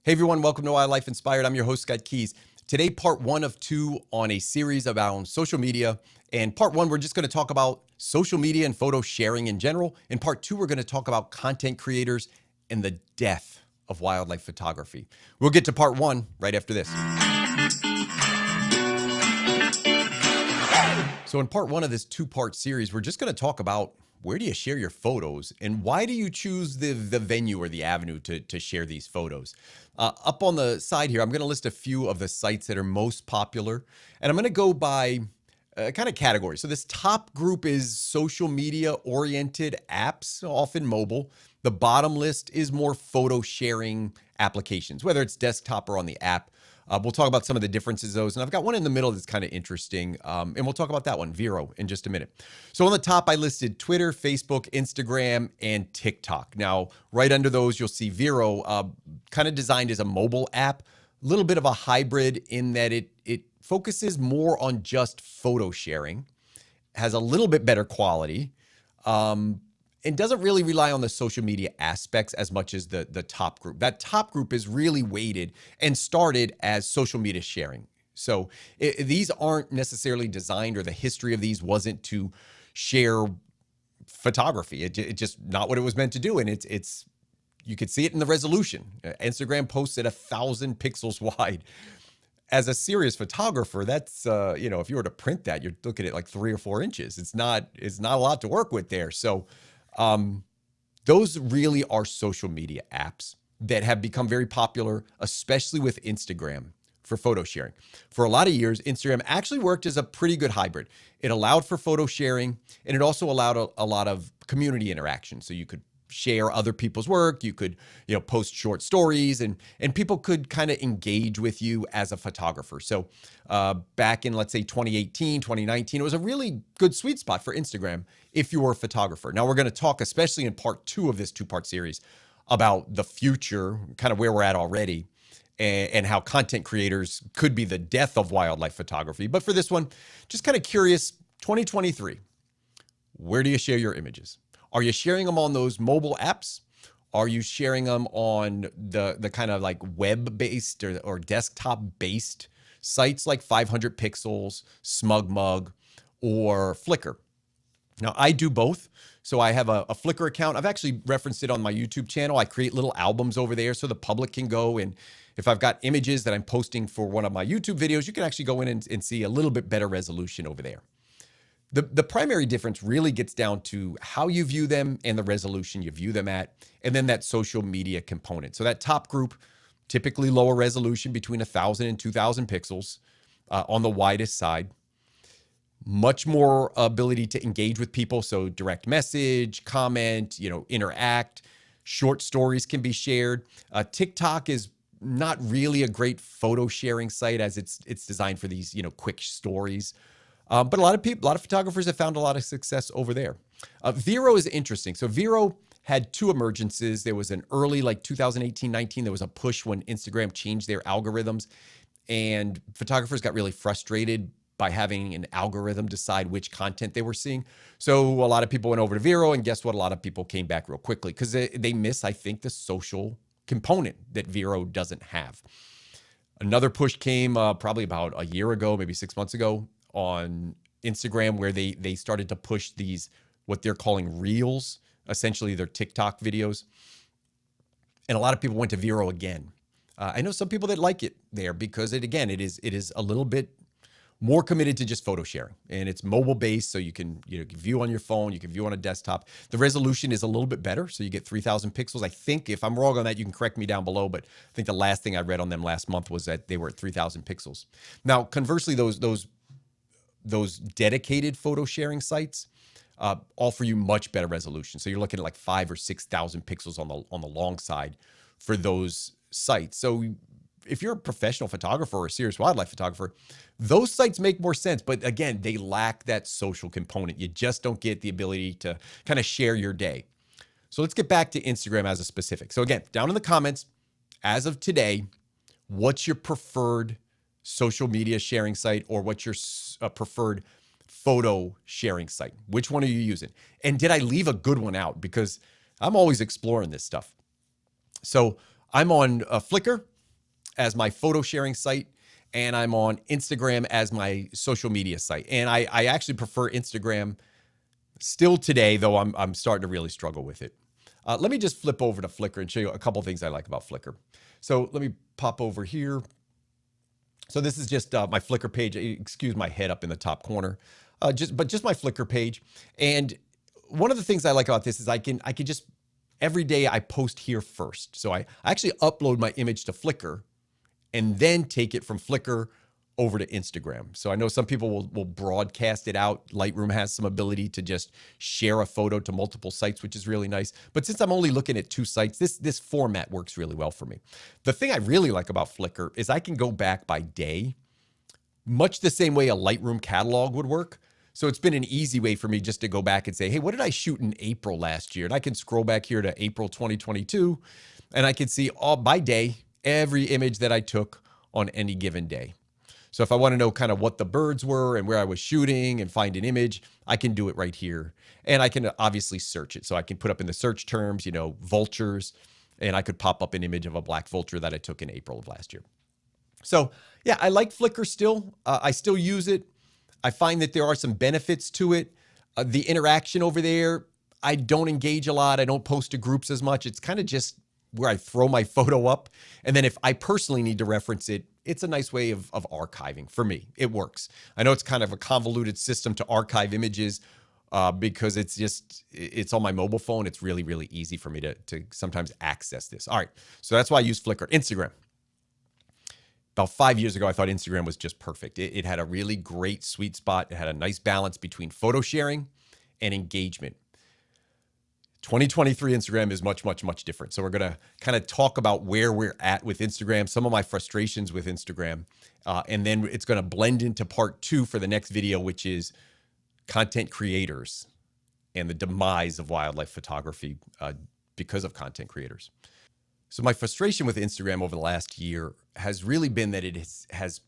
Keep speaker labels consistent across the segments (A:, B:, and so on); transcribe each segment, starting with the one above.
A: Hey everyone, welcome to Wildlife Inspired. I'm your host, Scott Keys. Today, part one of two on a series about social media. And part one, we're just going to talk about social media and photo sharing in general. In part two, we're going to talk about content creators and the death of wildlife photography. We'll get to part one right after this. So in part one of this two-part series, we're just going to talk about where do you share your photos and why do you choose the venue or the avenue to share these photos? Up on the side here, I'm going to list a few of the sites that are most popular, and I'm going to go by kind of category. So this top group is social media oriented apps, often mobile. The bottom list is more photo sharing applications, whether it's desktop or on the app. We'll talk about some of the differences of those. And I've got one in the middle that's kind of interesting. And we'll talk about that one, Vero, in just a minute. So on the top, I listed Twitter, Facebook, Instagram, and TikTok. Now, right under those, you'll see Vero, kind of designed as a mobile app, a little bit of a hybrid in that it focuses more on just photo sharing, has a little bit better quality, and doesn't really rely on the social media aspects as much as the top group. That top group is really weighted and started as social media sharing. So these aren't necessarily designed, or the history of these wasn't to share photography. It just not what it was meant to do. And it's you could see it in the resolution. Instagram posts at 1,000 pixels wide. As a serious photographer, that's if you were to print that, you're looking at like 3 or 4 inches. It's not a lot to work with there. So those really are social media apps that have become very popular, especially with Instagram for photo sharing. For a lot of years, Instagram actually worked as a pretty good hybrid. It allowed for photo sharing, and it also allowed a lot of community interaction. So you could share other people's work, you could post short stories, and people could kind of engage with you as a photographer. So back in, let's say, 2018, 2019, it was a really good sweet spot for Instagram if you were a photographer. Now we're going to talk, especially in part two of this two-part series, about the future, kind of where we're at already, and how content creators could be the death of wildlife photography. But for this one, just kind of curious, 2023, where do you share your images? Are you sharing them on those mobile apps? Are you sharing them on the kind of like web-based or desktop-based sites like 500 Pixels, SmugMug, or Flickr? Now, I do both. So I have a Flickr account. I've actually referenced it on my YouTube channel. I create little albums over there so the public can go, and if I've got images that I'm posting for one of my YouTube videos, you can actually go in and see a little bit better resolution over there. The primary difference really gets down to how you view them and the resolution you view them at, and then that social media component. So that top group, typically lower resolution between 1,000 and 2,000 pixels on the widest side. Much more ability to engage with people. So direct message, comment, interact. Short stories can be shared. TikTok is not really a great photo sharing site as it's designed for these, quick stories. But a lot of photographers have found a lot of success over there. Vero is interesting. So Vero had two emergences. There was an early, like 2018, 19, there was a push when Instagram changed their algorithms, and photographers got really frustrated by having an algorithm decide which content they were seeing. So a lot of people went over to Vero, and guess what? A lot of people came back real quickly because they miss, I think, the social component that Vero doesn't have. Another push came probably about a year ago, maybe 6 months ago, on Instagram, where they started to push these, what they're calling reels, essentially they're TikTok videos. And a lot of people went to Vero again. I know some people that like it there because it is a little bit more committed to just photo sharing, and it's mobile based. So you can view on your phone, you can view on a desktop. The resolution is a little bit better. So you get 3,000 pixels. I think, if I'm wrong on that, you can correct me down below, but I think the last thing I read on them last month was that they were at 3,000 pixels. Now, conversely, those dedicated photo sharing sites offer you much better resolution. So you're looking at like 5,000 or 6,000 pixels on the long side for those sites. So if you're a professional photographer or a serious wildlife photographer, those sites make more sense. But again, they lack that social component. You just don't get the ability to kind of share your day. So let's get back to Instagram as a specific. So again, down in the comments, as of today, what's your preferred social media sharing site, or what's your preferred photo sharing site? Which one are you using? And did I leave a good one out? Because I'm always exploring this stuff. So I'm on Flickr. as my photo sharing site, and I'm on Instagram as my social media site. And I actually prefer Instagram still today, though I'm starting to really struggle with it. Let me just flip over to Flickr and show you a couple things I like about Flickr. So let me pop over here. So this is just my Flickr page. Excuse my head up in the top corner. Just my Flickr page. And one of the things I like about this is I can just every day I post here first. So I actually upload my image to Flickr and then take it from Flickr over to Instagram. So I know some people will broadcast it out. Lightroom has some ability to just share a photo to multiple sites, which is really nice. But since I'm only looking at 2 sites, this format works really well for me. The thing I really like about Flickr is I can go back by day, much the same way a Lightroom catalog would work. So it's been an easy way for me just to go back and say, hey, what did I shoot in April last year? And I can scroll back here to April 2022, and I can see all by day, every image that I took on any given day. So if I want to know kind of what the birds were and where I was shooting and find an image, I can do it right here. And I can obviously search it. So I can put up in the search terms, you know, vultures, and I could pop up an image of a black vulture that I took in April of last year. So yeah, I like Flickr still. I still use it. I find that there are some benefits to it. The interaction over there, I don't engage a lot. I don't post to groups as much. It's kind of just where I throw my photo up. And then if I personally need to reference it, it's a nice way of archiving for me. It works. I know it's kind of a convoluted system to archive images because it's on my mobile phone. It's really, really easy for me to sometimes access this. All right. So that's why I use Flickr. Instagram. About 5 years ago, I thought Instagram was just perfect. It had a really great sweet spot. It had a nice balance between photo sharing and engagement. 2023 Instagram is much, much, much different. So we're going to kind of talk about where we're at with Instagram, some of my frustrations with Instagram, and then it's going to blend into part 2 for the next video, which is content creators and the demise of wildlife photography because of content creators. So my frustration with Instagram over the last year has really been that it has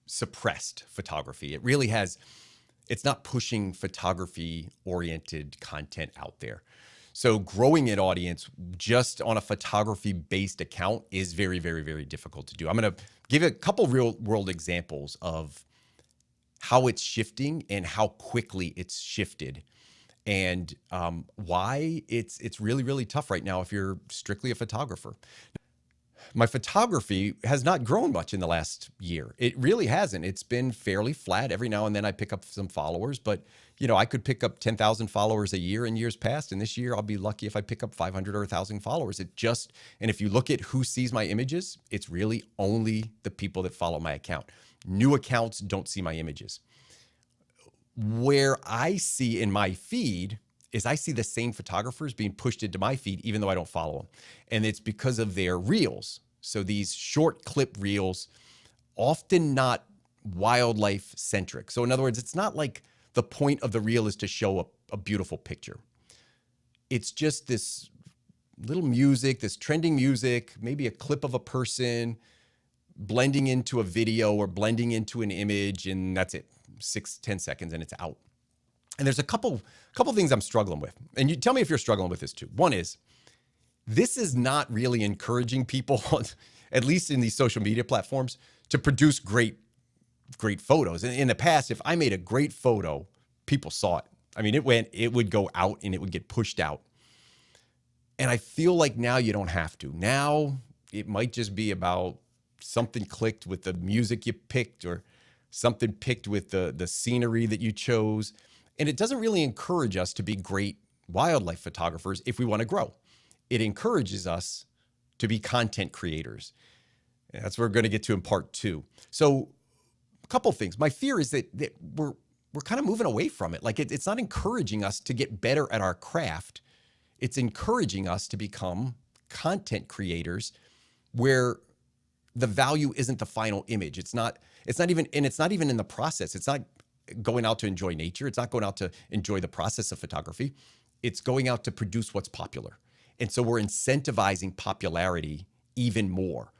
A: suppressed photography. It really has. It's not pushing photography-oriented content out there. So growing an audience just on a photography-based account is very, very, very difficult to do. I'm going to give a couple real-world examples of how it's shifting and how quickly it's shifted, and why it's really, really tough right now if you're strictly a photographer. My photography has not grown much in the last year. It really hasn't. It's been fairly flat. Every now and then I pick up some followers, but you know, I could pick up 10,000 followers a year in years past. And this year I'll be lucky if I pick up 500 or 1,000 followers. And if you look at who sees my images, it's really only the people that follow my account. New accounts don't see my images. Where I see in my feed is I see the same photographers being pushed into my feed, even though I don't follow them. And it's because of their reels. So these short clip reels, often not wildlife centric. So in other words, it's not like the point of the reel is to show a beautiful picture. It's just this little music, this trending music, maybe a clip of a person blending into a video or blending into an image, and that's it. 6-10 seconds and it's out. And there's a couple things I'm struggling with. And you tell me if you're struggling with this too. One is, this is not really encouraging people, at least in these social media platforms, to produce great photos. In the past, if I made a great photo, people saw it. I mean, it would go out and it would get pushed out. And I feel like now you don't have to. Now it might just be about something clicked with the music you picked, or something picked with the scenery that you chose. And it doesn't really encourage us to be great wildlife photographers if we want to grow. It encourages us to be content creators. And that's what we're going to get to in part 2. So a couple things. My fear is that we're kind of moving away from it. Like it's not encouraging us to get better at our craft. It's encouraging us to become content creators where the value isn't the final image. It's not even in the process. It's not going out to enjoy nature. It's not going out to enjoy the process of photography. It's going out to produce what's popular. And so we're incentivizing popularity even more.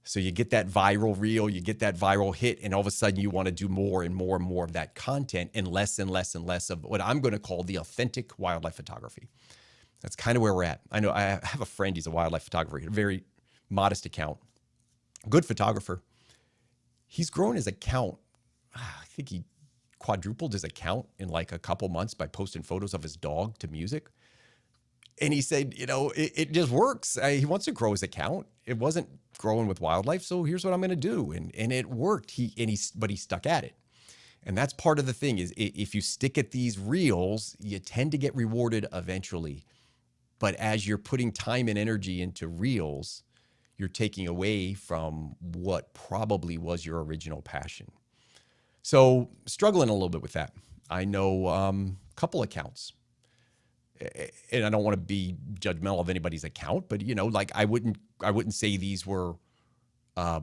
A: So you get that viral reel, you get that viral hit, and all of a sudden you want to do more and more and more of that content and less and less and less of what I'm going to call the authentic wildlife photography. That's kind of where we're at. I know I have a friend, he's a wildlife photographer, a very modest account. good photographer. He's grown his account. I think he quadrupled his account in like a couple months by posting photos of his dog to music. And he said, it just works. He wants to grow his account. It wasn't growing with wildlife, so here's what I'm going to do, and it worked. But he stuck at it, and that's part of the thing is if you stick at these reels, you tend to get rewarded eventually. But as you're putting time and energy into reels, you're taking away from what probably was your original passion. So struggling a little bit with that. I know a couple accounts, and I don't want to be judgmental of anybody's account, but like I wouldn't say these were, I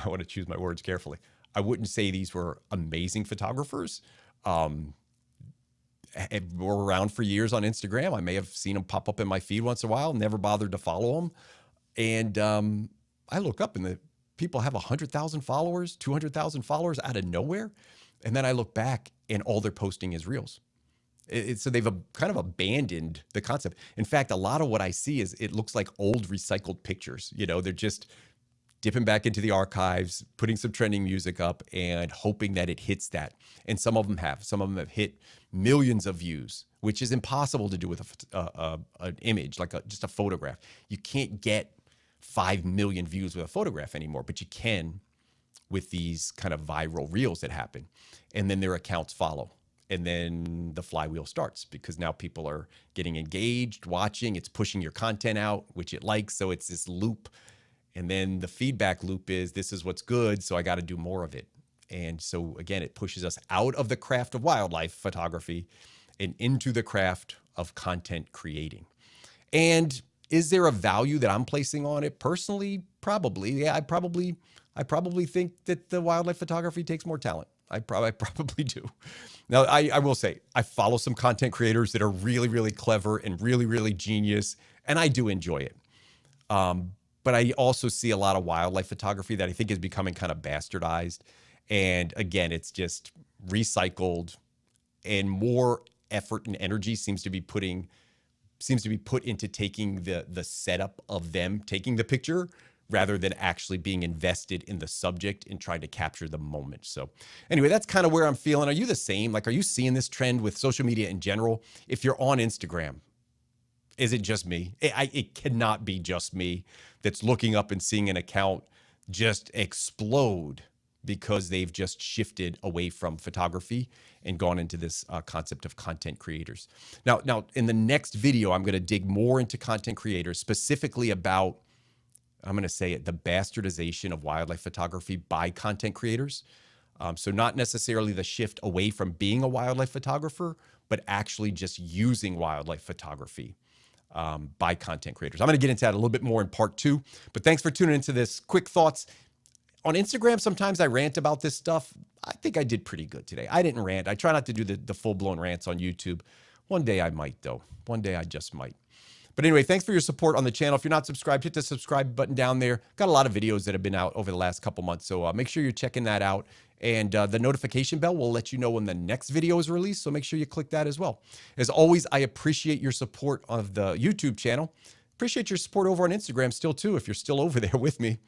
A: want to choose my words carefully. I wouldn't say these were amazing photographers. Were around for years on Instagram. I may have seen them pop up in my feed once in a while, never bothered to follow them. And I look up and the people have 100,000 followers, 200,000 followers out of nowhere. And then I look back and all they're posting is reels. So they've kind of abandoned the concept. In fact, a lot of what I see is it looks like old recycled pictures. They're just dipping back into the archives, putting some trending music up and hoping that it hits that. And some of them have. Some of them have hit millions of views, which is impossible to do with an image, like just a photograph. You can't get 5 million views with a photograph anymore, but you can with these kind of viral reels that happen. And then their accounts follow. And then the flywheel starts because now people are getting engaged, watching, it's pushing your content out, which it likes. So it's this loop. And then the feedback loop is this is what's good, so I got to do more of it. And so again, it pushes us out of the craft of wildlife photography and into the craft of content creating. And is there a value that I'm placing on it personally? Probably. Yeah, I probably think that the wildlife photography takes more talent. I probably do. Now, I will say, I follow some content creators that are really, really clever and really, really genius, and I do enjoy it. But I also see a lot of wildlife photography that I think is becoming kind of bastardized. And again, it's just recycled, and more effort and energy seems to be put into taking the setup of them taking the picture rather than actually being invested in the subject and trying to capture the moment. So anyway, that's kind of where I'm feeling. Are you the same? Like, are you seeing this trend with social media in general? If you're on Instagram, is it just me? It cannot be just me that's looking up and seeing an account just explode because they've just shifted away from photography and gone into this concept of content creators. Now, in the next video, I'm going to dig more into content creators, specifically about, I'm going to say it, the bastardization of wildlife photography by content creators. So not necessarily the shift away from being a wildlife photographer, but actually just using wildlife photography by content creators. I'm going to get into that a little bit more in part 2, but thanks for tuning into this. Quick thoughts. On Instagram, sometimes I rant about this stuff. I think I did pretty good today. I didn't rant. I try not to do the full-blown rants on YouTube. One day I might, though. One day I just might. But anyway, thanks for your support on the channel. If you're not subscribed, hit the subscribe button down there. Got a lot of videos that have been out over the last couple months, so make sure you're checking that out. And the notification bell will let you know when the next video is released, so make sure you click that as well. As always, I appreciate your support of the YouTube channel. Appreciate your support over on Instagram still, too, if you're still over there with me.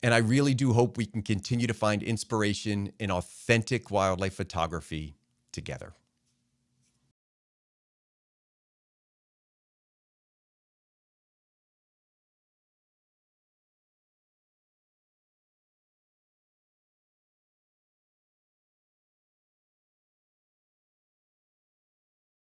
A: And I really do hope we can continue to find inspiration in authentic wildlife photography together.